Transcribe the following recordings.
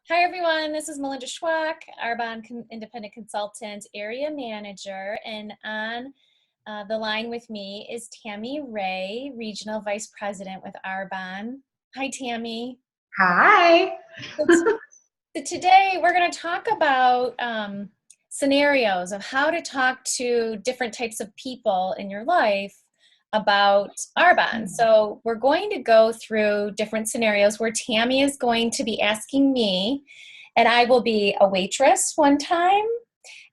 Hi, everyone. This is Melinda Schwack, Arbonne Independent Consultant Area Manager. And on the line with me is Tammy Ray, Regional Vice President with Arbonne. Hi, Tammy. Hi. So today we're going to talk about scenarios of how to talk to different types of people in your life about Arbonne. So we're going to go through different scenarios where Tammy is going to be asking me, and I will be a waitress one time,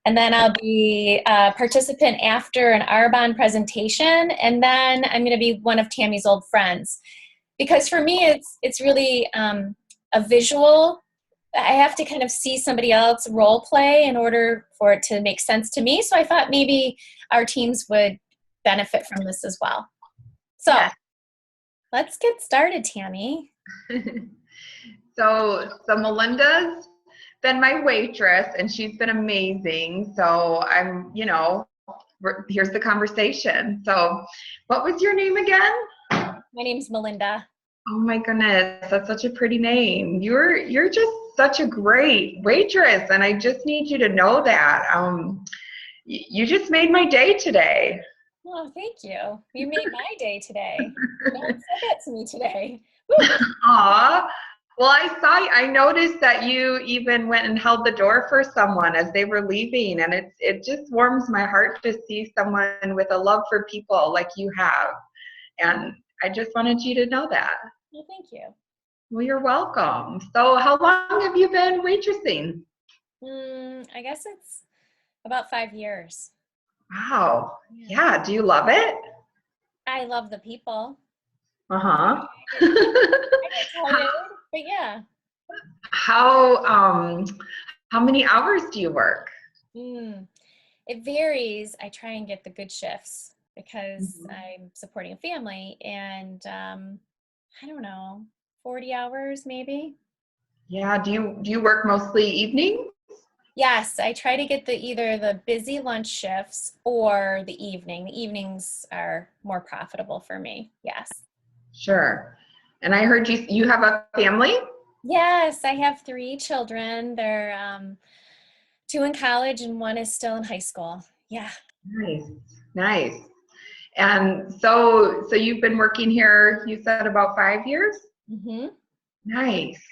and then I'll be a participant after an Arbonne presentation, and then I'm going to be one of Tammy's old friends. Because for me, it's really a visual. I have to kind of see somebody else role play in order for it to make sense to me. So I thought maybe our teams would benefit from this as well. So Yes. let's get started, Tammy. So Melinda's been my waitress and she's been amazing. So here's the conversation. So what was your name again? My name's Melinda. Oh my goodness, that's such a pretty name. You're just such a great waitress, and I just need you to know that. You just made my day today. Oh, thank you. You made my day today. Don't say that to me today. Aw. Well, I noticed that you even went and held the door for someone as they were leaving, and it just warms my heart to see someone with a love for people like you have. And I just wanted you to know that. Well, thank you. Well, you're welcome. So how long have you been waitressing? I guess it's about 5 years. Wow. Yeah. Do you love it? I love the people. Uh-huh. I get tired, but yeah. How how many hours do you work? It varies. I try and get the good shifts because Mhm. I'm supporting a family, and I don't know, 40 hours maybe. Yeah. Do you work mostly evening? Yes, I try to get either the busy lunch shifts or the evening. The evenings are more profitable for me. Yes. Sure. And I heard you have a family? Yes, I have 3 children. They're two in college and one is still in high school. Yeah. Nice. Nice. And so you've been working here, you said about 5 years? hmm Nice.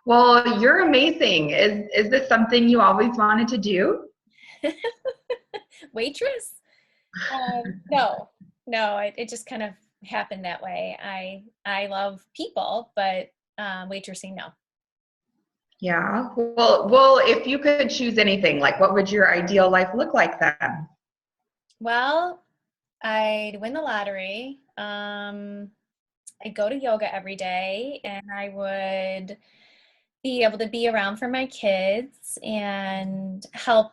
Well, you're amazing. Is this something you always wanted to do? Waitress? No, no, it just kind of happened that way. I love people, but waitressing, no. Yeah. Well, if you could choose anything, like what would your ideal life look like then? Well, I'd win the lottery. I'd go to yoga every day, and I would be able to be around for my kids and help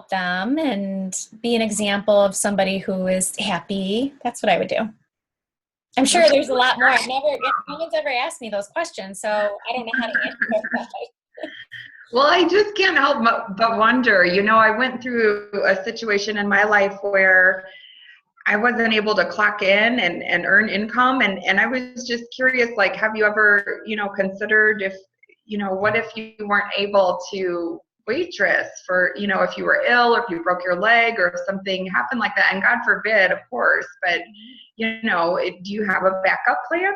them and be an example of somebody who is happy. That's what I would do. I'm sure there's a lot more. No one's ever asked me those questions, so I don't know how to answer that. Well, I just can't help but wonder. I went through a situation in my life where I wasn't able to clock in and earn income. And I was just curious, like, have you ever, considered what if you weren't able to waitress for, if you were ill or if you broke your leg or if something happened like that? And God forbid, of course, but, do you have a backup plan?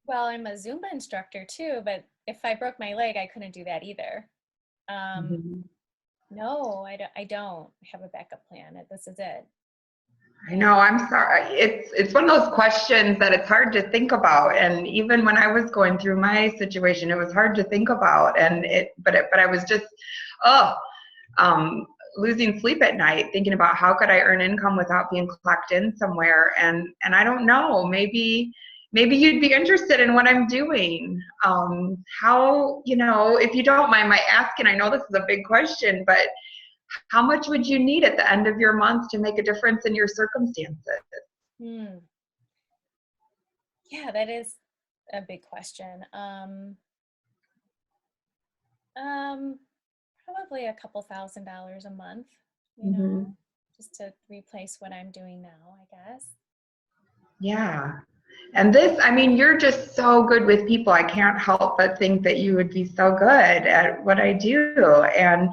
Well, I'm a Zumba instructor too, but if I broke my leg, I couldn't do that either. Um, Mhm. no, I don't have a backup plan. This is it. I Yeah. know, I'm sorry. It's one of those questions that it's hard to think about. And even when I was going through my situation, it was hard to think about. But I was just, oh, um, losing sleep at night, thinking about how could I earn income without being clocked in somewhere. And I don't know, maybe you'd be interested in what I'm doing. How, if you don't mind my asking, I know this is a big question, but how much would you need at the end of your month to make a difference in your circumstances? Hmm. Yeah, that is a big question. Um, Probably a couple $1,000s a month, you Hmm. know, just to replace what I'm doing now, I guess. Yeah. And this, I mean, you're just so good with people. I can't help but think that you would be so good at what I do. And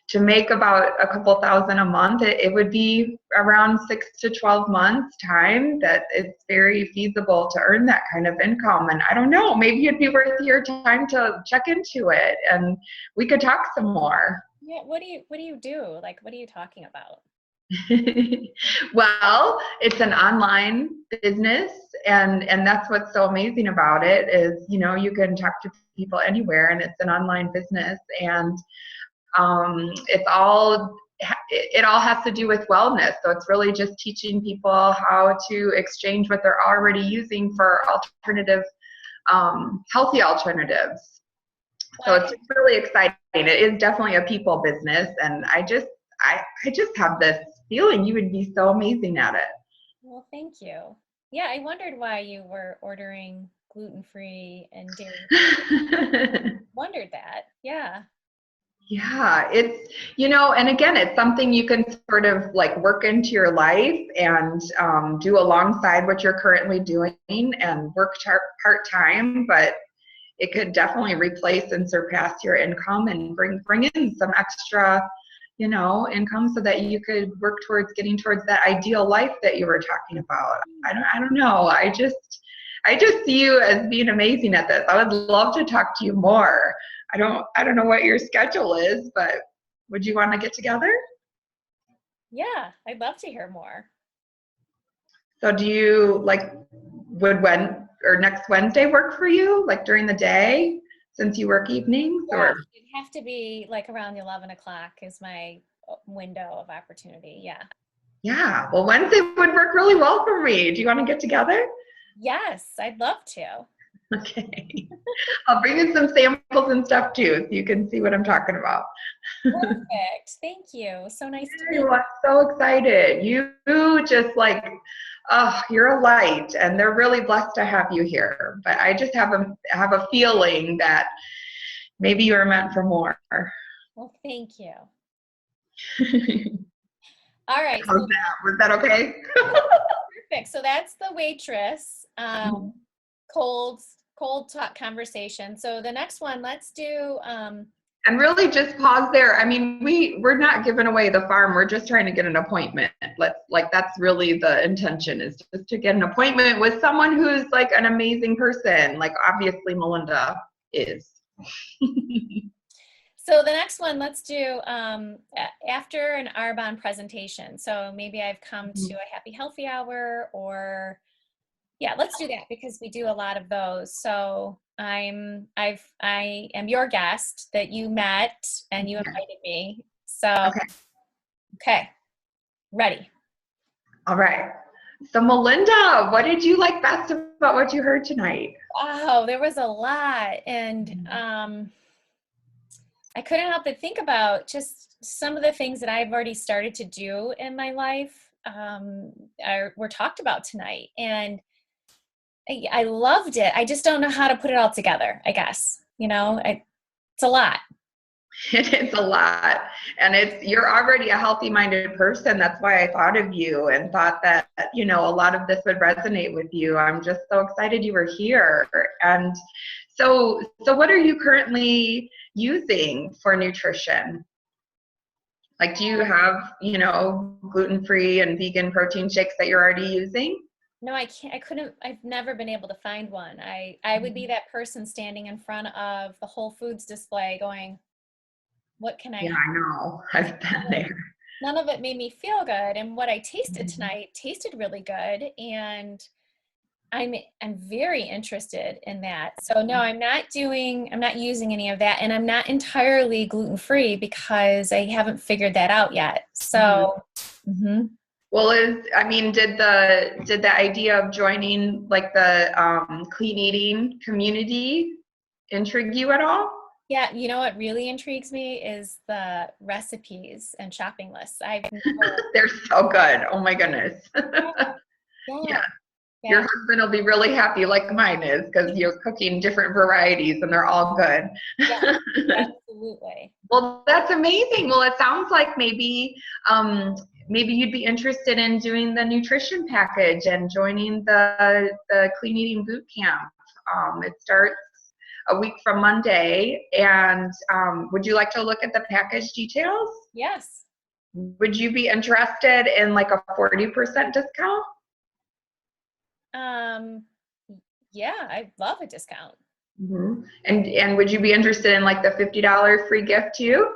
to make about a couple thousand a month, it would be around 6 to 12 months time that it's very feasible to earn that kind of income. And I don't know, maybe it'd be worth your time to check into it and we could talk some more. Yeah, what do you do? Like, what are you talking about? Well, it's an online business, and that's what's so amazing about it is, you know, you can talk to people anywhere, and it's an online business, and it's all it all has to do with wellness. So it's really just teaching people how to exchange what they're already using for alternative, healthy alternatives. So it's really exciting. It is definitely a people business, and I just have this feeling you would be so amazing at it. Well, thank you. Yeah, I wondered why you were ordering gluten-free and dairy-free. Wondered that. Yeah. Yeah, it's, you know, and again, it's something you can sort of like work into your life and do alongside what you're currently doing and work part-time, but it could definitely replace and surpass your income and bring in some extra, you know, income so that you could work towards getting towards that ideal life that you were talking about. I don't know. I just see you as being amazing at this. I would love to talk to you more. I don't know what your schedule is, but would you want to get together? Yeah, I'd love to hear more. So do you like, would when or next Wednesday work for you, like during the day, since you work evenings? Yeah, Or it'd have to be like around 11 o'clock is my window of opportunity. Yeah. yeah, well, Wednesday would work really well for me. Do you want to get together? Yes, I'd love to. Okay. I'll bring you some samples and stuff too, so you can see what I'm talking about. Perfect. Thank you. So nice to meet you. I'm so excited. You just like, oh, you're a light, and they're really blessed to have you here. But I just have a feeling that maybe you're meant for more. Well, thank you. How's All right. So that? Was that okay? perfect. So that's the waitress. Cold, cold talk conversation. So the next one, let's do. And really just pause there. I mean, we're not giving away the farm. We're just trying to get an appointment. That's really the intention, is just to get an appointment with someone who's like an amazing person. Like obviously Melinda is. So the next one, let's do after an Arbonne presentation. So maybe I've come to a happy healthy hour, or yeah, let's do that because we do a lot of those. So I am your guest that you met and you invited me. So okay, ready. All right. So Melinda, what did you like best about what you heard tonight? Wow, there was a lot, and I couldn't help but think about just some of the things that I've already started to do in my life were talked about tonight, and I loved it. I just don't know how to put it all together, I guess. You know, it's a lot. It is a lot. And you're already a healthy-minded person. That's why I thought of you and thought that, you know, a lot of this would resonate with you. I'm just so excited you were here. And so what are you currently using for nutrition? Like, do you have, you know, gluten-free and vegan protein shakes that you're already using? No, I can't. I couldn't. I've never been able to find one. I would be that person standing in front of the Whole Foods display going, what can I Yeah, have? I know. I've been there. None of it made me feel good. And what I tasted tonight tasted really good. And I'm very interested in that. So no, I'm not using any of that. And I'm not entirely gluten-free because I haven't figured that out yet. So, Well, did the idea of joining like the clean eating community intrigue you at all? yeah, you know what really intrigues me is the recipes and shopping lists. I've never. They're so good. Oh my goodness. Yeah, Your yeah, husband will be really happy like mine is because you're cooking different varieties and they're all good. yeah, absolutely. Well, that's amazing. Well, it sounds like maybe maybe you'd be interested in doing the nutrition package and joining the clean eating boot camp. It starts a week from Monday. And would you like to look at the package details? Yes. Would you be interested in like a 40% discount? Yeah, I love a discount. Mm-hmm. And would you be interested in like the $50 free gift too?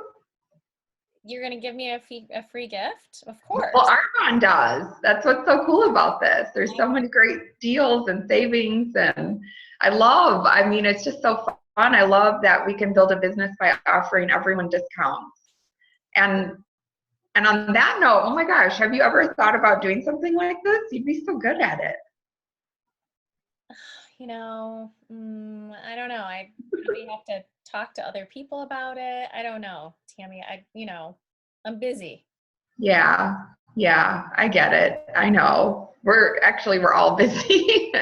You're going to give me a free gift? Of course. Well, Arbonne does. That's what's so cool about this. There's so many great deals and savings, and I mean, it's just so fun. I love that we can build a business by offering everyone discounts. And on that note, oh my gosh, have you ever thought about doing something like this? You'd be so good at it. You know, I don't know. I probably have to talk to other people about it. I don't know, Tammy. I'm busy. Yeah, I get it. I know. We're all busy.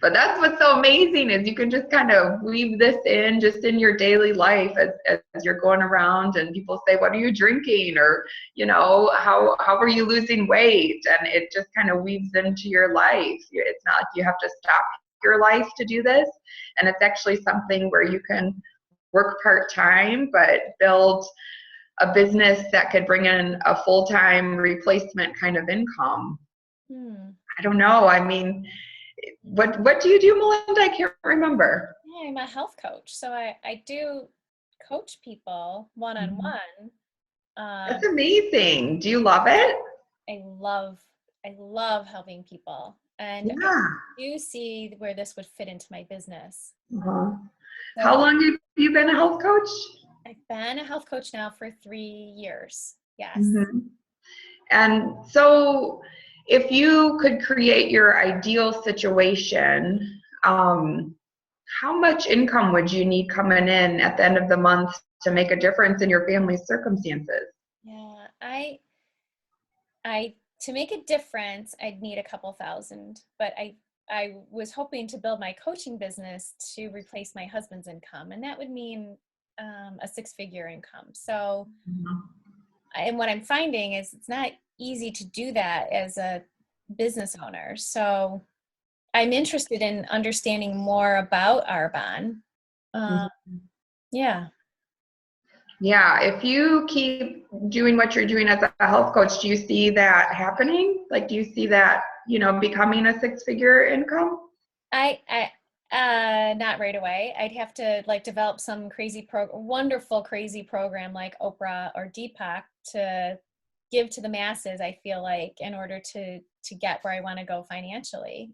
But that's what's so amazing is you can just kind of weave this in just in your daily life as you're going around and people say, what are you drinking? Or, how are you losing weight? And it just kind of weaves into your life. It's not like you have to stop your life to do this. And it's actually something where you can work part-time, but build a business that could bring in a full-time replacement kind of income. I don't know. I mean, what do you do, Melinda? I can't remember. Yeah, I'm a health coach. So I do coach people one-on-one. That's amazing. Do you love it? I love helping people. And Yeah. I do see where this would fit into my business. Uh-huh. So How long have you been a health coach? I've been a health coach now for 3 years. Yes. Mm-hmm. And so if you could create your ideal situation, how much income would you need coming in at the end of the month to make a difference in your family's circumstances? Yeah, I to make a difference, I'd need a couple thousand, but I was hoping to build my coaching business to replace my husband's income, and that would mean a 6-figure income. So, and what I'm finding is it's not easy to do that as a business owner. So I'm interested in understanding more about Arbonne. Yeah. Yeah, if you keep doing what you're doing as a health coach, do you see that happening? Like, do you see that, becoming a 6-figure income? Not right away. I'd have to like develop some wonderful crazy program like Oprah or Deepak to give to the masses. I feel like in order to get where I want to go financially.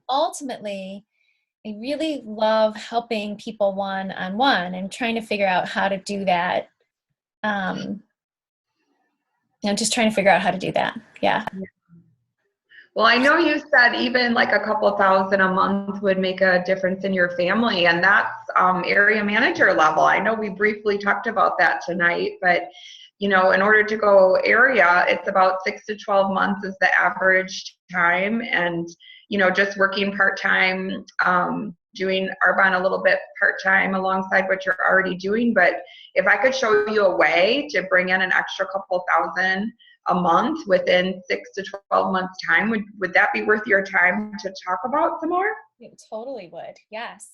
Ultimately, I really love helping people one-on-one and trying to figure out how to do that. I'm just trying to figure out how to do that. Yeah. Well, I know you said even like a couple thousand a month would make a difference in your family, and that's area manager level. I know we briefly talked about that tonight, but in order to go area, it's about 6 to 12 months is the average time, and just working part-time, doing Arbonne a little bit part-time alongside what you're already doing. But if I could show you a way to bring in an extra couple thousand a month within 6 to 12 months time, would that be worth your time to talk about some more? It totally would. Yes.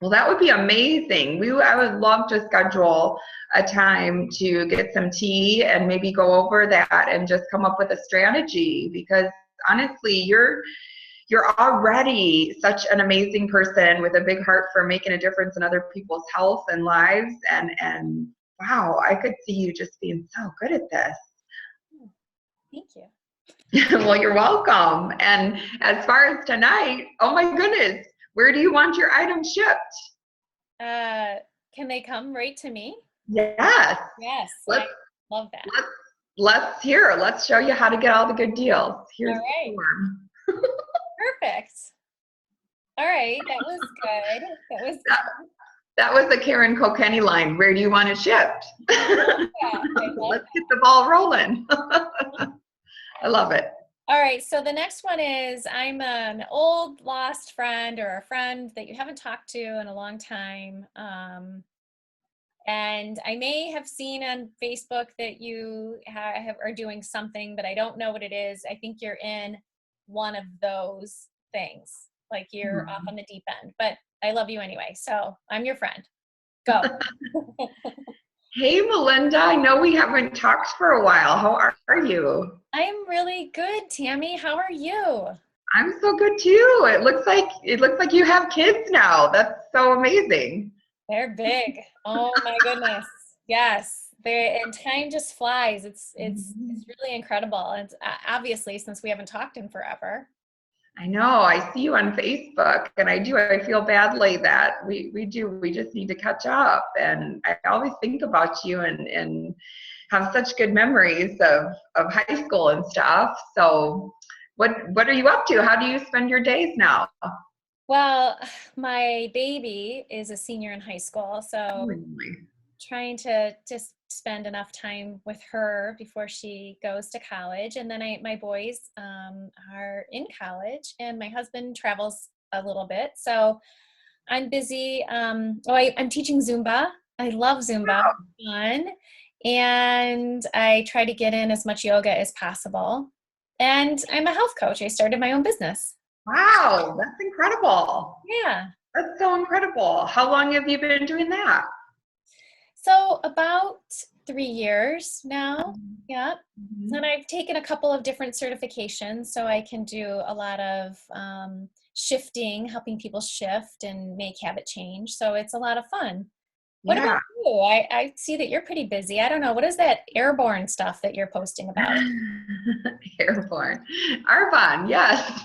Well, that would be amazing. I would love to schedule a time to get some tea and maybe go over that and just come up with a strategy, because honestly, you're already such an amazing person with a big heart for making a difference in other people's health and lives. And wow, I could see you just being so good at this. Thank you. Well, you're welcome. And as far as tonight, oh my goodness, where do you want your items shipped? Can they come right to me? Yes. Yes. I love that. Let's show you how to get all the good deals. Here's the form. Perfect. All right. That was good. That was the Karen Kilkenny line. Where do you want it shipped? Let's get the ball rolling. I love it. All right. So the next one is, I'm an old lost friend or a friend that you haven't talked to in a long time. And I may have seen on Facebook that you are doing something, but I don't know what it is. I think you're in one of those things, like you're off on the deep end. But I love you anyway, so I'm your friend. Go. Hey, Melinda, I know we haven't talked for a while. How are you? I'm really good, Tammy. How are you? I'm so good too. It looks like you have kids now. That's so amazing. They're big. Oh my goodness. Yes. And time just flies. It's really incredible. It's obviously since we haven't talked in forever. I know. I see you on Facebook, and I feel badly that we just need to catch up. And I always think about you and have such good memories of high school and stuff. So what are you up to? How do you spend your days now? Well, my baby is a senior in high school, so trying to just spend enough time with her before she goes to college. And then my boys are in college, and my husband travels a little bit. So I'm busy. I'm teaching Zumba. I love Zumba. It's fun. And I try to get in as much yoga as possible. And I'm a health coach. I started my own business. Wow, that's incredible. Yeah. That's so incredible. How long have you been doing that? So about 3 years now. Yep. Mhm. And I've taken a couple of different certifications, so I can do a lot of shifting, helping people shift and make habit change. So it's a lot of fun. What about Yeah. you? I see that you're pretty busy. I don't know. What is that Airborne stuff that you're posting about? Airborne. Arbonne, yes.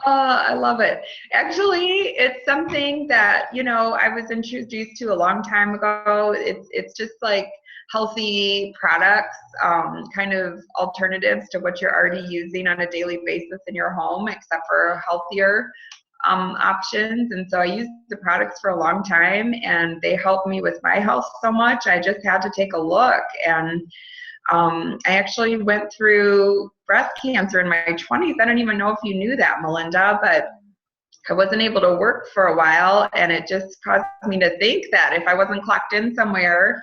Oh, I love it. Actually, it's something that, I was introduced to a long time ago. It's just like healthy products, kind of alternatives to what you're already using on a daily basis in your home, except for healthier options. And so I used the products for a long time, and they helped me with my health so much. I just had to take a look. And I actually went through breast cancer in my 20s. I don't even know if you knew that, Melinda, but I wasn't able to work for a while, and it just caused me to think that if I wasn't clocked in somewhere,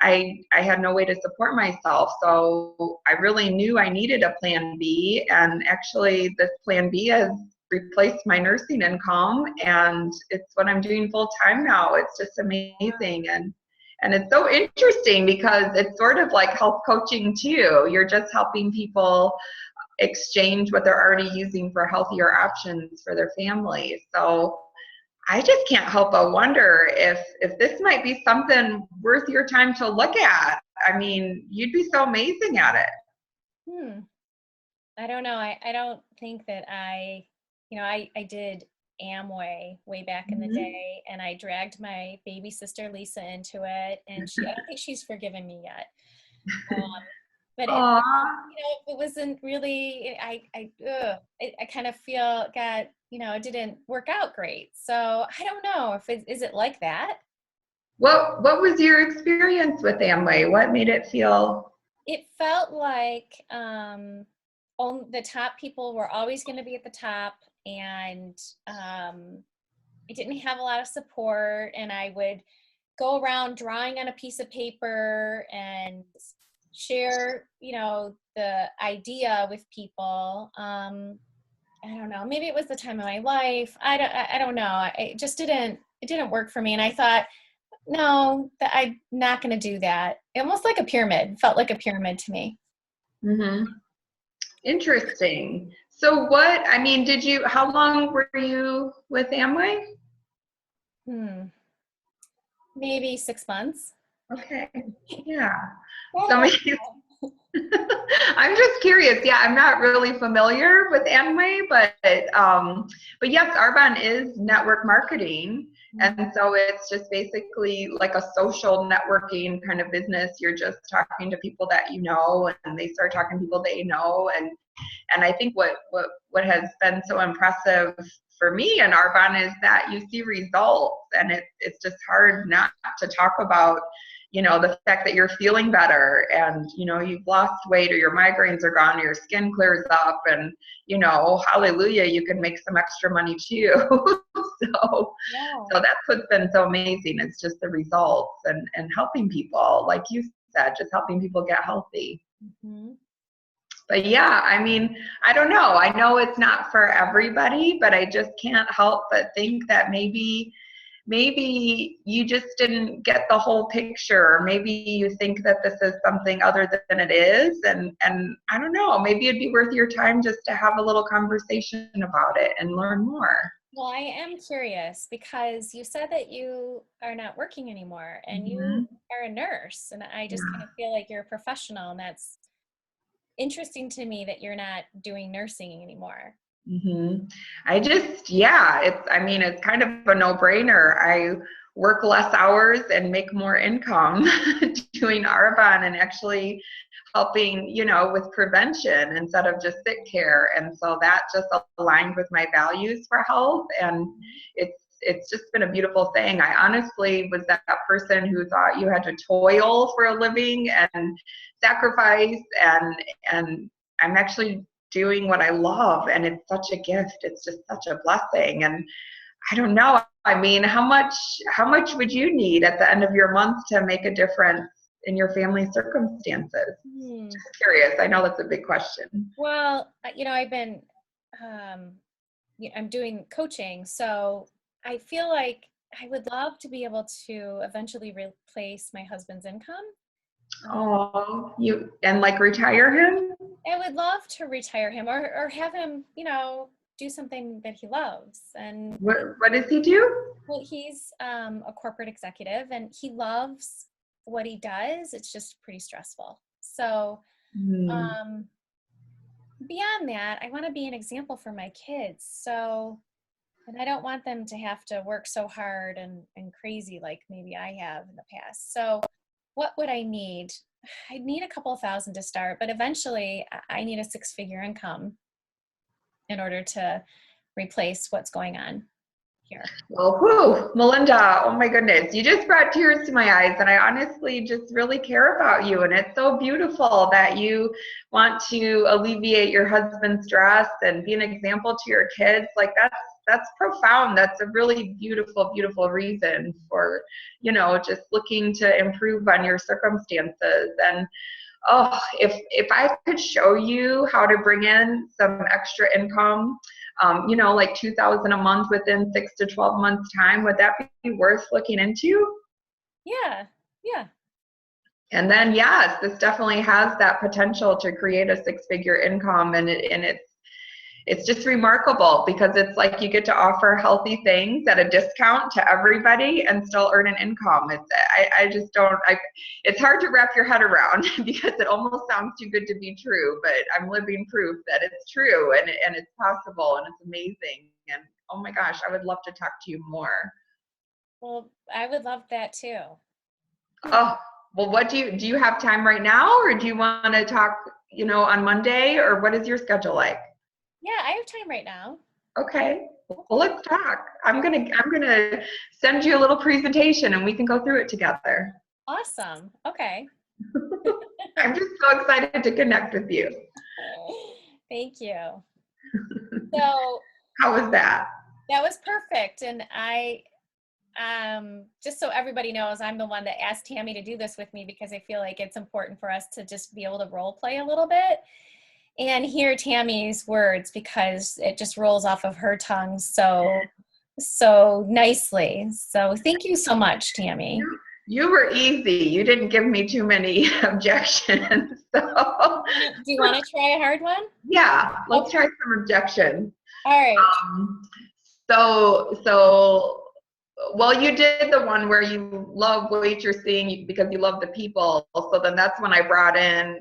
I had no way to support myself. So I really knew I needed a plan B, and actually this plan B has replaced my nursing income, and it's what I'm doing full time now. It's just amazing. And it's so interesting because it's sort of like health coaching too. You're just helping people exchange what they're already using for healthier options for their families. So I just can't help but wonder if this might be something worth your time to look at. I mean, you'd be so amazing at it. Hmm. I don't know. I don't think that I did Amway way back in the Mhm. day, and I dragged my baby sister Lisa into it, and I don't think she's forgiven me yet. Um, but Aw. it wasn't really, I kind of feel it didn't work out great. So I don't know if is it like that? What was your experience with Amway? What made it feel? It felt like the top people were always going to be at the top, and I didn't have a lot of support, and I would go around drawing on a piece of paper and share, the idea with people. I don't know. Maybe it was the time of my life. I don't know. It didn't work for me. And I thought, no, that I'm not going to do that. Almost like a pyramid, felt like a pyramid to me. Hmm. Interesting. So how long were you with Amway? Hmm. Maybe 6 months. Okay. Yeah. Not a So long maybe time. I'm just curious. Yeah, I'm not really familiar with Amway, but yes, Arbonne is network marketing, and so it's just basically like a social networking kind of business. You're just talking to people that you know, and they start talking to people they know, and I think what has been so impressive for me in Arbonne is that you see results, and it's just hard not to talk about, the fact that you're feeling better, and you've lost weight, or your migraines are gone, or your skin clears up, and hallelujah, you can make some extra money too. So So that's what's been so amazing. It's just the results and helping people, like you said, just helping people get healthy. Mm-hmm. But yeah, I mean, I don't know. I know it's not for everybody, but I just can't help but think that maybe you just didn't get the whole picture, or maybe you think that this is something other than it is, and I don't know, maybe it'd be worth your time just to have a little conversation about it and learn more. Well, I am curious because you said that you are not working anymore and you Mm-hmm. are a nurse, and I just kind Yeah. of feel like you're a professional, and that's interesting to me that you're not doing nursing anymore. Mm-hmm. Yeah, I mean, it's kind of a no-brainer. I work less hours and make more income doing Arbonne and actually helping, with prevention instead of just sick care. And so that just aligned with my values for health. And it's just been a beautiful thing. I honestly was that person who thought you had to toil for a living and sacrifice, and I'm actually doing what I love, and it's such a gift. It's just such a blessing. And I don't know. I mean, how much would you need at the end of your month to make a difference in your family circumstances? Hmm. Just curious. I know that's a big question. Well, I've been, I'm doing coaching, so I feel like I would love to be able to eventually replace my husband's income. Oh, you and like retire him? I would love to retire him or have him, do something that he loves. And What does he do? well, he's a corporate executive and he loves what he does. It's just pretty stressful. So Hmm. um, beyond that, I want to be an example for my kids. So, and I don't want them to have to work so hard and crazy like maybe I have in the past. So what would I need? I need a couple of thousand to start, but eventually I need a six-figure income in order to replace what's going on here. Well, whew, Melinda, oh my goodness, you just brought tears to my eyes, and I honestly just really care about you. And it's so beautiful that you want to alleviate your husband's stress and be an example to your kids. Like that's profound. That's a really beautiful, beautiful reason for, just looking to improve on your circumstances. And oh, if I could show you how to bring in some extra income, like 2,000 a month within 6 to 12 months time, would that be worth looking into? Yeah, yeah. And then yes, this definitely has that potential to create a six-figure income, and it's just remarkable because it's like you get to offer healthy things at a discount to everybody and still earn an income. I just don't, it's hard to wrap your head around because it almost sounds too good to be true, but I'm living proof that it's true, and it's possible, and it's amazing. And oh my gosh, I would love to talk to you more. Well, I would love that too. Oh, well, what do you have time right now, or do you want to talk, on Monday, or what is your schedule like? Yeah, I have time right now. Okay. Well, Okay. let's talk. I'm gonna send you a little presentation and we can go through it together. Awesome. Okay. I'm just so excited to connect with you. Thank you. So How was that? that was perfect. And just so everybody knows, I'm the one that asked Tammy to do this with me because I feel like it's important for us to just be able to role play a little bit and hear Tammy's words because it just rolls off of her tongue so nicely. So thank you so much, Tammy. You were easy. You didn't give me too many objections. So Do you want to try a hard one? yeah, let's Okay. try some objections. All right. Um, so well, you did the one where you love waitressing because you love the people. So then that's when I brought in,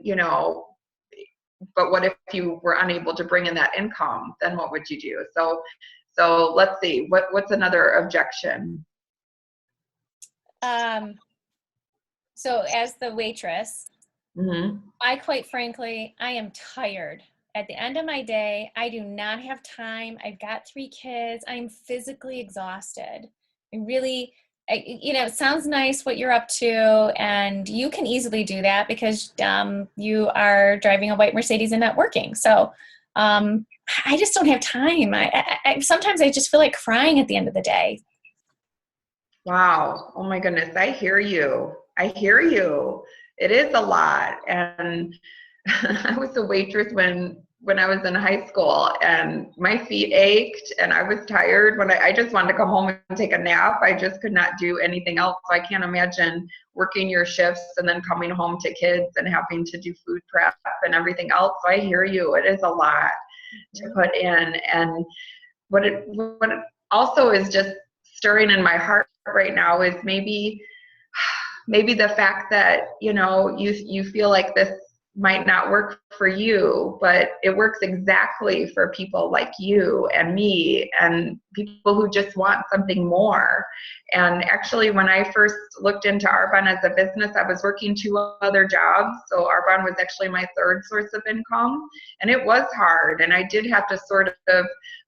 but what if you were unable to bring in that income? Then what would you do? So let's see. What's another objection? So as the waitress, Mm-hmm. I quite frankly, I am tired. At the end of my day, I do not have time. I've got three kids. I'm physically exhausted. I really, it sounds nice what you're up to, and you can easily do that because you are driving a white Mercedes and not working. So I just don't have time. Sometimes I just feel like crying at the end of the day. Wow. Oh my goodness. I hear you. I hear you. It is a lot. And I was a waitress when I was in high school, and my feet ached and I was tired when I just wanted to come home and take a nap. I just could not do anything else. So I can't imagine working your shifts and then coming home to kids and having to do food prep and everything else. So I hear you. It is a lot to put in. And what it also is just stirring in my heart right now is maybe the fact that, you feel like this might not work for you, but it works exactly for people like you and me and people who just want something more. And actually, when I first looked into Arbonne as a business, I was working 2 other jobs. So Arbonne was actually my third source of income. And it was hard. And I did have to sort of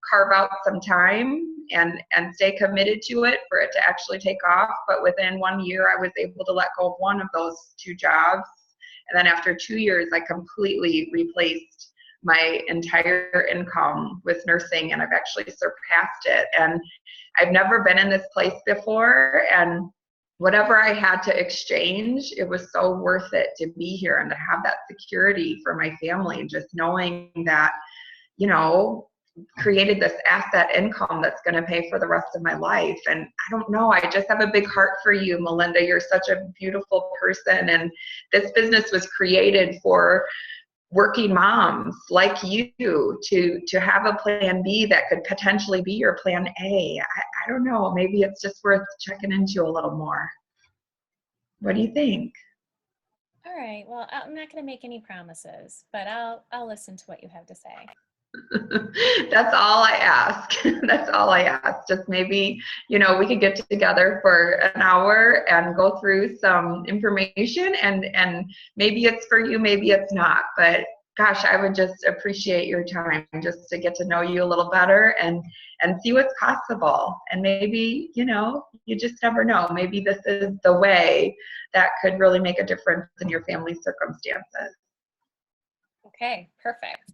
carve out some time and stay committed to it for it to actually take off. But within 1 year, I was able to let go of one of those 2 jobs. And then after 2 years, I completely replaced my entire income with nursing, and I've actually surpassed it. And I've never been in this place before, and whatever I had to exchange, it was so worth it to be here and to have that security for my family, just knowing that, created this asset income that's going to pay for the rest of my life. And I don't know, I just have a big heart for you, Melinda. You're such a beautiful person. And this business was created for working moms like you to have a plan B that could potentially be your plan A. I don't know, maybe it's just worth checking into a little more. What do you think? All right. Well, I'm not going to make any promises, but I'll listen to what you have to say. That's all I ask. That's all I ask. Just maybe, we could get together for an hour and go through some information, and maybe it's for you, maybe it's not. But gosh, I would just appreciate your time just to get to know you a little better and see what's possible. And maybe, you just never know. Maybe this is the way that could really make a difference in your family's circumstances. Okay, perfect.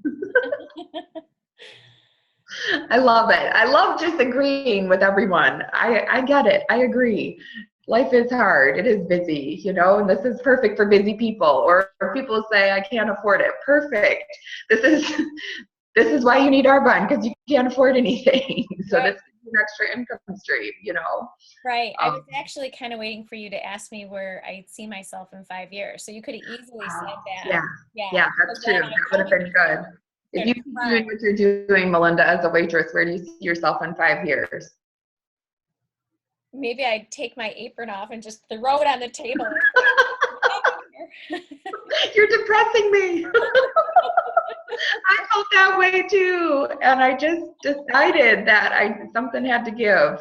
I love it. I love just agreeing with everyone. I get it. I agree. Life is hard. It is busy, and this is perfect for busy people. Or people say, I can't afford it. Perfect. This is why you need Arbonne, because you can't afford anything. So Right. this is an extra income stream, Right. I was actually kind of waiting for you to ask me where I'd see myself in 5 years. So you could have easily said that. Yeah, that's true. That would have been good. If you keep doing what you're doing, Melinda, as a waitress, where do you see yourself in 5 years? Maybe I'd take my apron off and just throw it on the table. You're depressing me. I felt that way too. And I just decided that something had to give.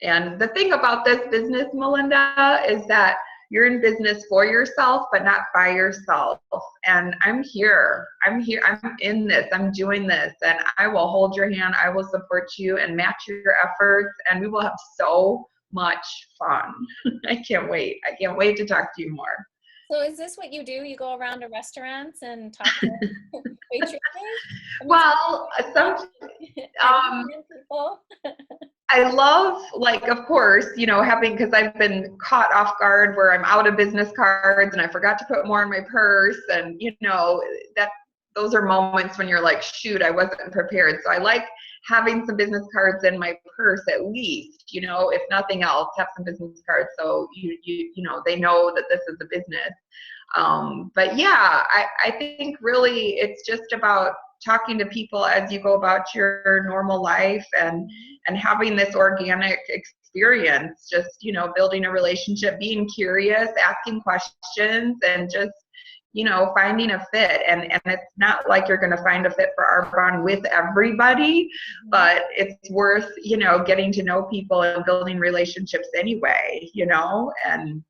And the thing about this business, Melinda, is that you're in business for yourself, but not by yourself. And I'm here. I'm in this. I'm doing this. And I will hold your hand. I will support you and match your efforts. And we will have so much fun. I can't wait. I can't wait to talk to you more. So is this what you do? You go around to restaurants and talk to waitresses? Well, people. I love, of course, because I've been caught off guard where I'm out of business cards and I forgot to put more in my purse. And, those are moments when you're like, shoot, I wasn't prepared. So I like having some business cards in my purse at least, if nothing else, have some business cards. So, they know that this is a business. But yeah, I think really it's just about talking to people as you go about your normal life and having this organic experience, just, building a relationship, being curious, asking questions, and just, finding a fit. And it's not like you're going to find a fit for Arbonne with everybody, but it's worth, getting to know people and building relationships anyway, and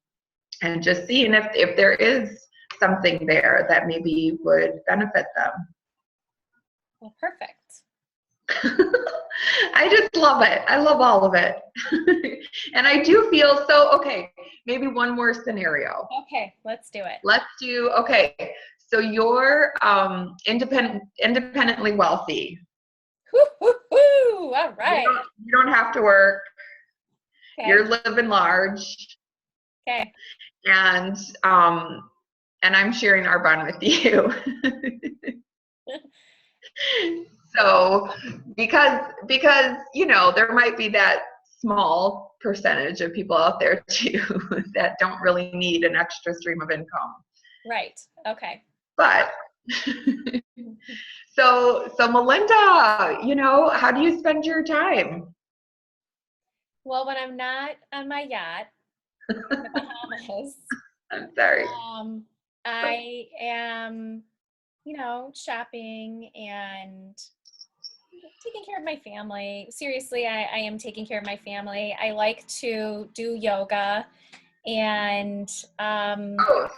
just seeing if there is something there that maybe would benefit them. Well, perfect. I just love it. I love all of it. And I do feel so, okay, maybe one more scenario. Okay, let's do it. Okay, so you're independently wealthy. Woo, woo, woo. All right. You don't have to work. Okay. You're living large, Okay. and I'm sharing Arbonne with you. So because there might be that small percentage of people out there too that don't really need an extra stream of income. Right. Okay. But so Melinda, how do you spend your time? Well, when I'm not on my yacht in the Bahamas, I'm sorry. I am, shopping and taking care of my family. Seriously, I am taking care of my family. I like to do yoga and Oh,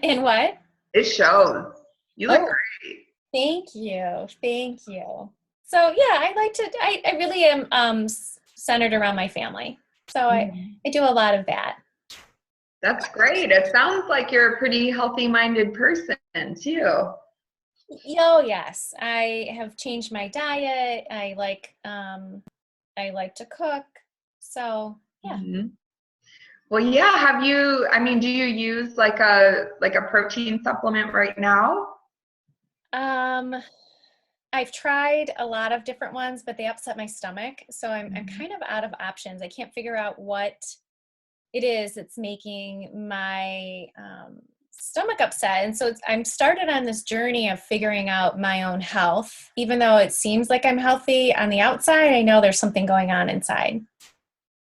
and what? it shows. You look Oh, great. thank you. Thank you. So yeah, I really am centered around my family. So Mhm. I do a lot of that. That's great. It sounds like you're a pretty healthy-minded person too. Oh yes, I have changed my diet. I like to cook. So yeah. Mhm. Well, yeah, do you use like a protein supplement right now? Um, I've tried a lot of different ones, but they upset my stomach. So I'm Mhm. kind of out of options. I can't figure out what it is that's making my stomach upset. And so I'm started on this journey of figuring out my own health. Even though it seems like I'm healthy on the outside, I know there's something going on inside.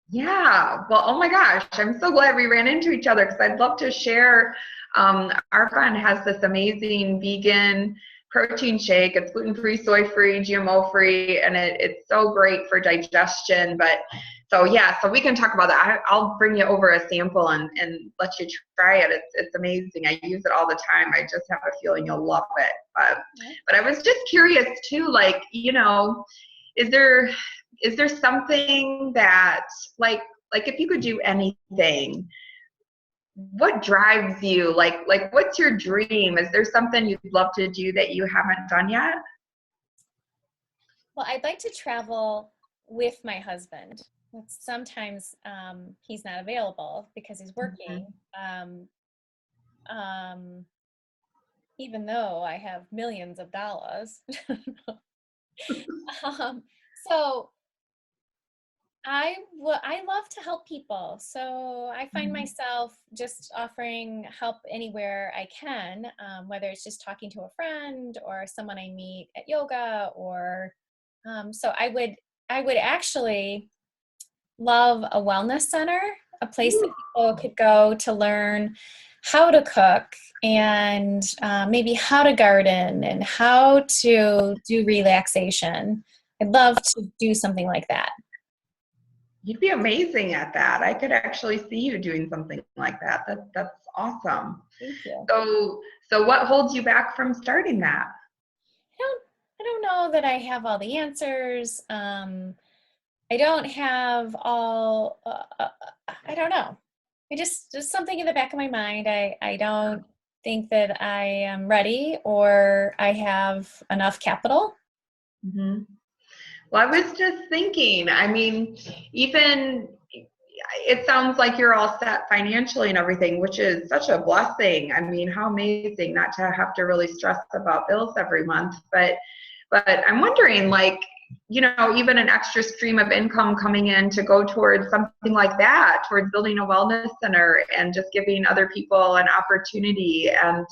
Yeah. Well, oh my gosh, I'm so glad we ran into each other because I'd love to share. Our fund has this amazing vegan protein shake. It's gluten-free, soy-free, GMO-free, and it's so great for digestion. But so yeah, so we can talk about that. I'll bring you over a sample and let you try it. It's amazing. I use it all the time. I just have a feeling you'll love it. But I was just curious too, like, is there something that like if you could do anything, what drives you? Like what's your dream? Is there something you'd love to do that you haven't done yet? Well, I'd like to travel with my husband. Sometimes he's not available because he's working. Mhm. Um, um, Even though I have millions of dollars. um, so I love to help people. So I find Mhm. myself just offering help anywhere I can, whether it's just talking to a friend or someone I meet at yoga, or so I would actually love a wellness center, a place that Ooh. people could go to learn how to cook and maybe how to garden and how to do relaxation. I'd love to do something like that. You'd be amazing at that. I could actually see you doing something like that. That's awesome. Thank you. So what holds you back from starting that? I don't know that I have all the answers. I don't have all. I don't know. I just something in the back of my mind. I don't think that I am ready or I have enough capital. Mhm. Well, I was just thinking, even it sounds like you're all set financially and everything, which is such a blessing. I mean, how amazing not to have to really stress about bills every month. But I'm wondering, like, even an extra stream of income coming in to go towards something like that, towards building a wellness center and just giving other people an opportunity. And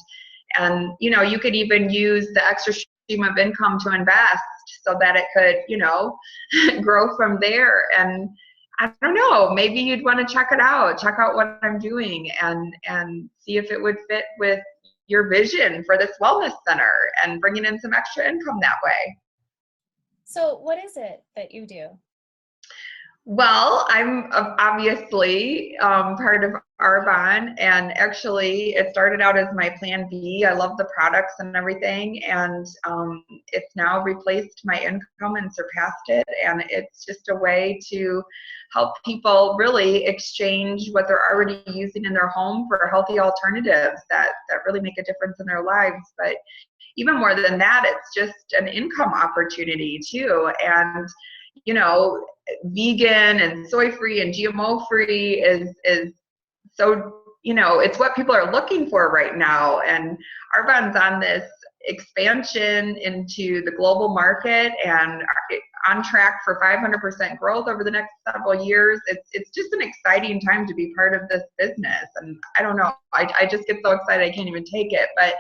you could even use the extra stream of income to invest so that it could grow from there. And I don't know, maybe you'd want to check out what I'm doing and see if it would fit with your vision for this wellness center and bringing in some extra income that way. So, what is it that you do? Well, I'm obviously part of Arbonne, and actually, it started out as my plan B. I love the products and everything, and it's now replaced my income and surpassed it. And it's just a way to help people really exchange what they're already using in their home for healthy alternatives that really make a difference in their lives. But even more than that, it's just an income opportunity too. And you know, vegan and soy free and GMO free is so, you know, it's what people are looking for right now. And Arbonne's on this expansion into the global market and on track for 500% growth over the next several years. It's just an exciting time to be part of this business. And I don't know, I just get so excited I can't even take it. But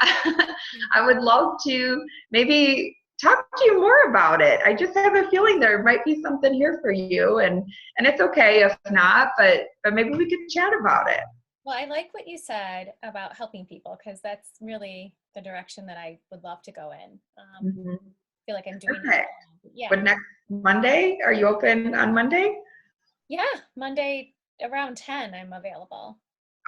I would love to maybe talk to you more about it. I just have a feeling there might be something here for you, and it's okay if not, but maybe we could chat about it. Well, I like what you said about helping people, because that's really the direction that I would love to go in. Mm-hmm. I feel like I'm doing Okay. it. Yeah. Would next Monday, are you open on Monday? Yeah, Monday around 10, I'm available.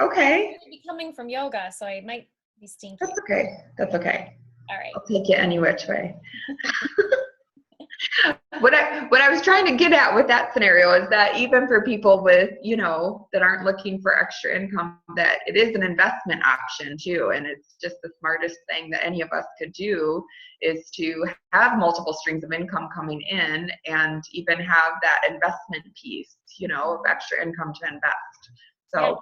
Okay. I'll be coming from yoga, so I might be stinky. That's okay. That's okay. All right. I'll take it any which way. What I was trying to get at with that scenario is that even for people with, you know, that aren't looking for extra income, that it is an investment option too. And it's just the smartest thing that any of us could do is to have multiple streams of income coming in and even have that investment piece, you know, of extra income to invest. So Yeah.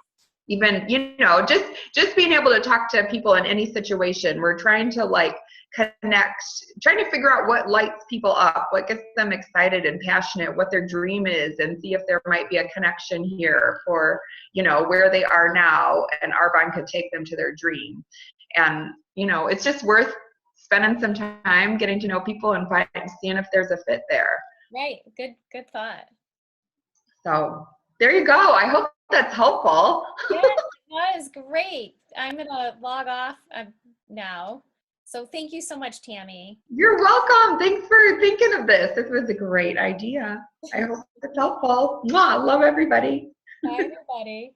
even, you know, just being able to talk to people in any situation, we're trying to like connect, trying to figure out what lights people up, what gets them excited and passionate, what their dream is, and see if there might be a connection here for, you know, where they are now and Arbonne could take them to their dream. And, you know, it's just worth spending some time getting to know people and seeing if there's a fit there. Right. Good thought. So there you go. I hope that's helpful. Yeah, it was great. I'm going to log off now. So thank you so much, Tammy. You're welcome. Thanks for thinking of this. This was a great idea. I hope it's helpful. Mwah, love everybody. Bye, everybody.